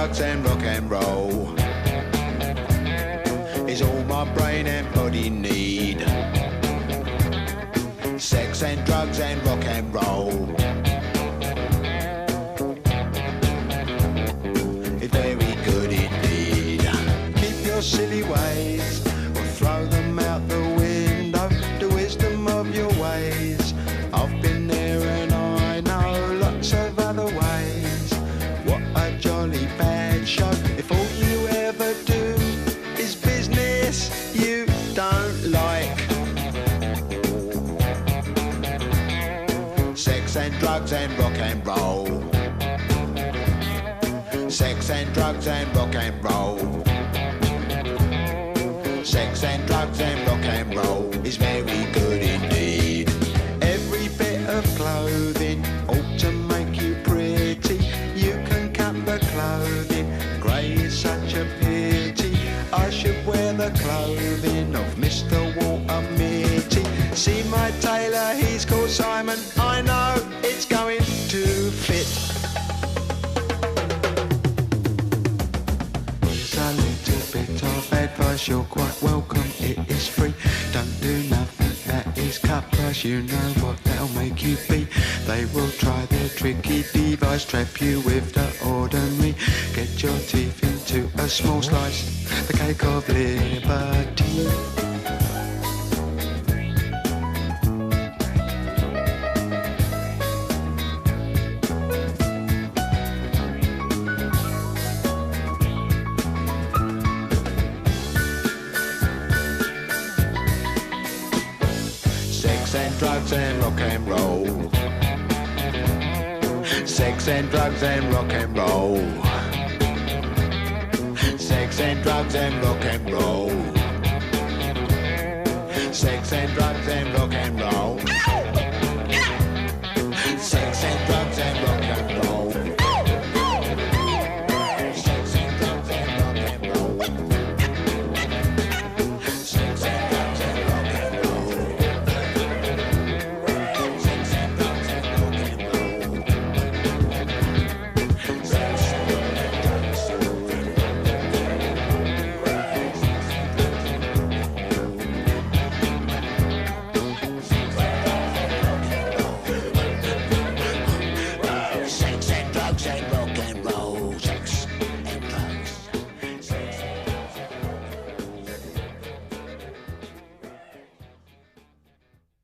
drugs and rock and roll is all my brain and body need. Sex and drugs and rock and roll is very good indeed. Keep your silly ways or throw them out the window. The wisdom of your ways, I've been there and I know lots of other ways. What a jolly bad show if all you ever do is business you don't like. Sex and drugs and rock and roll. Sex and drugs and rock and roll. Sex and drugs and rock and roll is very good indeed. Every bit of clothing ought to make you pretty. You can cut the clothing, grey is such a pity. I should wear the clothing of Mr. Walter Mitty. See my tailor, he's called Simon. I know it's going to fit. Here's a little bit of advice, you're quite welcome, it is free. Don't do nothing that is cut price, you know what they'll make you be. They will try their tricky device, trap you with the ordinary. Get your teeth into a small slice, the cake of liberty. Sex and drugs and rock and roll. Sex and drugs and rock and roll. Sex and drugs and rock and roll. Sex and drugs.